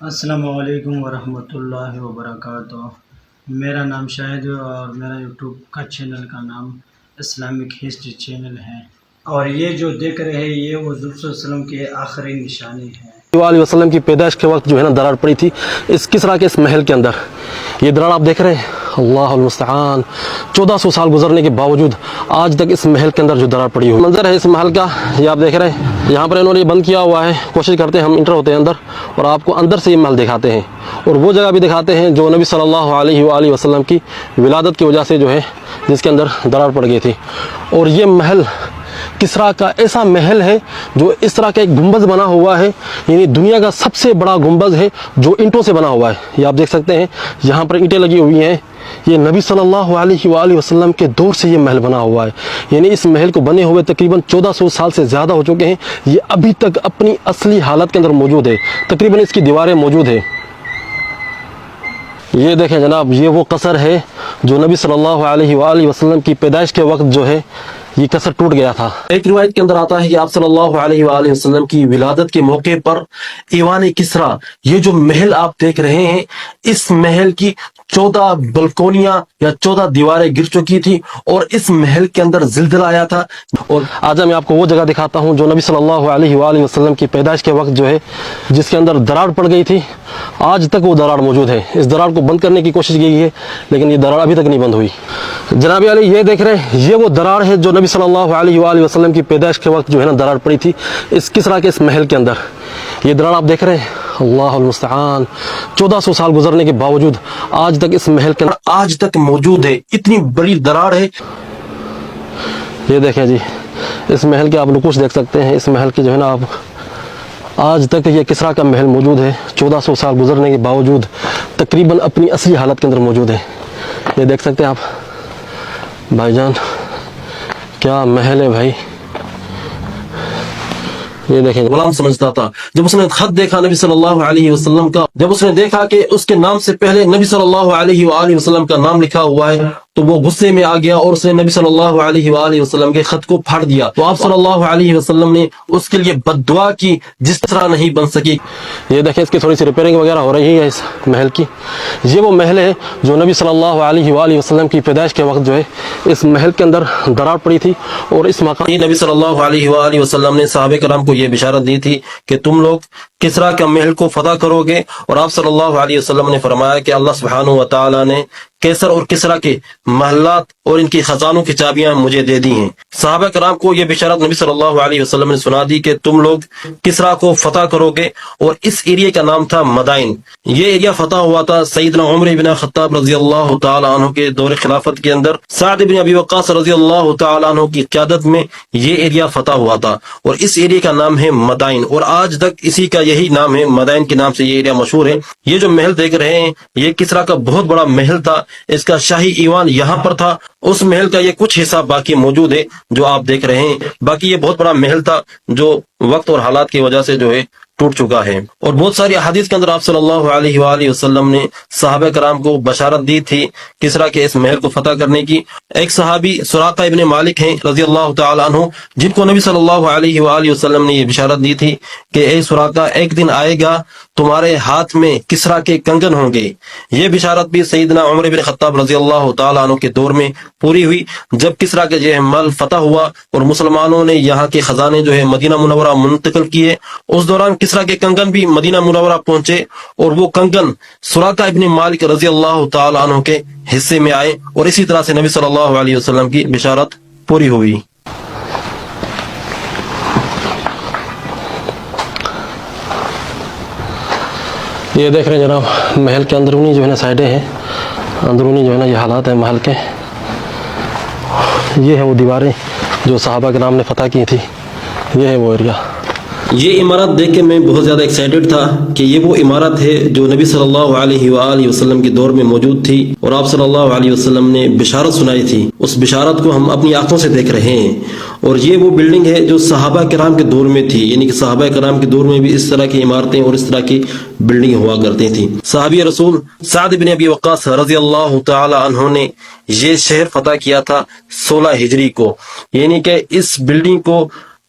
السلام علیکم ورحمۃ اللہ وبرکاتہ۔ میرا نام شاہد ہے اور میرا یوٹیوب کا چینل کا نام اسلامک ہسٹری چینل ہے، اور یہ جو دیکھ رہے ہیں یہ حضور صلی اللہ علیہ وسلم کے آخری نشانی ہے۔ علیہ وسلم کی پیدائش کے وقت جو ہے نا درار پڑی تھی اس کسرا کے اس محل کے اندر۔ یہ درار آپ دیکھ رہے ہیں، اللہ المستعان، 1400 سال گزرنے کے باوجود آج تک اس محل کے اندر جو درار پڑی ہوئی منظر ہے اس محل کا، یہ آپ دیکھ رہے ہیں۔ یہاں پر انہوں نے یہ بند کیا ہوا ہے، کوشش کرتے ہیں ہم انٹر ہوتے ہیں اندر اور آپ کو اندر سے یہ محل دکھاتے ہیں اور وہ جگہ بھی دکھاتے ہیں جو نبی صلی اللہ علیہ وآلہ وسلم کی ولادت کی وجہ سے جو ہے جس کے اندر درار پڑ گئی تھی۔ اور یہ محل کسرا کا ایسا محل ہے جو اس طرح کا ایک گنبد بنا ہوا ہے، یعنی دنیا کا سب سے بڑا گنبد ہے جو اینٹوں سے بنا ہوا ہے۔ یہ آپ دیکھ سکتے ہیں یہاں پر اینٹیں لگی ہوئی ہیں، یہ نبی صلی اللہ علیہ وآلہ وسلم کے دور سے یہ محل بنا ہوا ہے، یعنی اس محل کو بنے ہوئے تقریباً 1400 سال سے زیادہ ہو چکے ہیں۔ یہ ابھی تک اپنی اصلی حالت کے اندر موجود ہے، تقریباً اس کی دیواریں موجود ہیں۔ یہ دیکھیں جناب، یہ وہ قصر ہے جو نبی صلی اللہ علیہ وآلہ وسلم کی پیدائش کے وقت جو ہے یہ قصر ٹوٹ گیا تھا۔ ایک روایت کے اندر آتا ہے کہ آپ صلی اللہ علیہ وآلہ وسلم کی ولادت کے موقع پر ایوان کسرا، یہ جو محل آپ دیکھ رہے ہیں، اس محل کی 14 بلکونیاں یا 14 دیواریں گر چکی تھی اور اس محل کے اندر زلزلہ آیا تھا۔ اور آج میں آپ کو وہ جگہ دکھاتا ہوں جو نبی صلی اللہ علیہ وآلہ وسلم کی پیدائش کے وقت جو ہے جس کے اندر درار پڑ گئی تھی، آج تک وہ درار موجود ہے۔ اس درار کو بند کرنے کی کوشش کی ہے لیکن یہ درار ابھی تک نہیں بند ہوئی۔ جناب علی یہ دیکھ رہے ہیں، یہ وہ درار ہے جو نبی صلی اللہ علیہ وآلہ وسلم کی پیدائش کے وقت جو ہے نا درار پڑی تھی اس کسرا کے اس محل کے اندر۔ یہ درار آپ دیکھ رہے ہیں، اللہ المستعان، 1400 سال گزرنے کے باوجود آج تک اس محل کے اندر آج تک موجود ہے، اتنی بڑی درار ہے۔ یہ دیکھیں جی، اس محل کے آپ نقوش دیکھ سکتے ہیں، اس محل کی جو ہے نا آپ آج تک یہ کسرا کا محل موجود ہے، 1400 سال گزرنے کے باوجود تقریباً اپنی اصلی حالت کے اندر موجود ہے۔ یہ دیکھ سکتے ہیں آپ بھائی جان، کیا محل ہے بھائی۔ یہ دیکھیں، غلام سمجھتا تھا، جب اس نے خط دیکھا نبی صلی اللہ علیہ وسلم کا، جب اس نے دیکھا کہ اس کے نام سے پہلے نبی صلی اللہ علیہ وآلہ وسلم کا نام لکھا ہوا ہے تو وہ غصے میں آ گیا اور اس نے نبی صلی اللہ علیہ وآلہ وسلم کے خط کو پھاڑ دیا۔ تو آپ صلی اللہ علیہ وسلم نے اس کے لیے بد دعا کی جس طرح نہیں بن سکی۔ یہ دیکھیں، اس کی تھوڑی سی ریپیئرنگ وغیرہ ہو رہی ہے اس محل کی۔ یہ وہ محل ہے جو نبی صلی اللہ علیہ وآلہ وسلم کی پیدائش کے وقت جو ہے اس محل کے اندر درار پڑی تھی اور اس مقام نبی صلی اللہ علیہ وآلہ وسلم نے صحابہ کرام کو یہ بشارت دی تھی کہ تم لوگ کسرا کا محل کو فتح کرو گے، اور آپ صلی اللہ علیہ وسلم نے فرمایا کہ اللہ سبحانہ و تعالی نے کیسر اور کسرا کے محلات اور ان کی خزانوں کی چابیاں مجھے دے دی ہیں۔ صحابہ کرام کو یہ بشارت نبی صلی اللہ علیہ وسلم نے سنا دی کہ تم لوگ کسرا کو فتح کرو گے، اور اس ایریا کا نام تھا مدائن۔ یہ ایریا فتح ہوا تھا سیدنا عمر بن خطاب رضی اللہ تعالی عنہ کے دور خلافت کے اندر، سعد بن ابی وقاص رضی اللہ تعالی عنہ کی قیادت میں یہ ایریا فتح ہوا تھا، اور اس ایریا کا نام ہے مدائن، اور آج تک اسی کا یہی نام ہے، مدائن کے نام سے یہ ایریا مشہور ہے۔ یہ جو محل دیکھ رہے ہیں یہ کسرا کا بہت بڑا محل تھا، اس کا شاہی ایوان یہاں پر تھا۔ اس محل کا یہ کچھ حصہ باقی موجود ہے جو آپ دیکھ رہے ہیں، باقی یہ بہت بڑا محل تھا جو وقت اور حالات کی وجہ سے جو ہے ٹوٹ چکا ہے۔ اور بہت ساری احادیث کے اندر آپ صلی اللہ علیہ وآلہ وسلم نے صحابہ کرام کو بشارت دی تھی کسرا کے اس محل کو فتح کرنے کی۔ ایک صحابی سراقہ ابن مالک ہیں رضی اللہ تعالی عنہ، جن کو نبی صلی اللہ علیہ وآلہ وسلم نے یہ بشارت دی تھی کہ اے سراقہ، ایک دن آئے گا تمہارے ہاتھ میں کسرا کے کنگن ہوں گے۔ یہ بشارت بھی سیدنا عمر بن خطاب رضی اللہ تعالی عنہ کے دور میں پوری ہوئی، جب کسرا کے جو ہے محل فتح ہوا اور مسلمانوں نے یہاں کے خزانے جو ہے مدینہ منورہ منتقل کیے۔ اس دوران کسرا کے کنگن بھی مدینہ منورہ پہنچے اور وہ کنگن سراقہ ابن مالک رضی اللہ تعالی عنہ کے حصے میں آئے، اور اسی طرح سے نبی صلی اللہ علیہ وسلم کی بشارت پوری ہوئی۔ یہ دیکھ رہے ہیں جناب، محل کے اندرونی جو ہے نا سائڈیں ہیں، اندرونی جو ہے نا یہ حالات ہیں محل کے۔ یہ ہے وہ دیواریں جو صحابہ کے نام نے فتح کی تھی، یہ ہے وہ ایریا۔ یہ عمارت دیکھ کے میں بہت زیادہ ایکسائٹڈ تھا کہ یہ وہ عمارت ہے جو نبی صلی اللہ علیہ وآلہ وسلم کے دور میں موجود تھی، اور آپ صلی اللہ علیہ وسلم نے بشارت سنائی تھی، اس بشارت کو ہم اپنی آنکھوں سے دیکھ رہے ہیں۔ اور یہ وہ بلڈنگ ہے جو صحابہ کرام کے دور میں تھی، یعنی کہ صحابہ کرام کے دور میں بھی اس طرح کی عمارتیں اور اس طرح کی بلڈنگ ہوا کرتی تھیں۔ صحابی رسول سعد بن ابی وقاص رضی اللہ تعالی عنہ نے یہ شہر فتح کیا تھا 16 ہجری کو، یعنی کہ اس بلڈنگ کو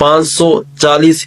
540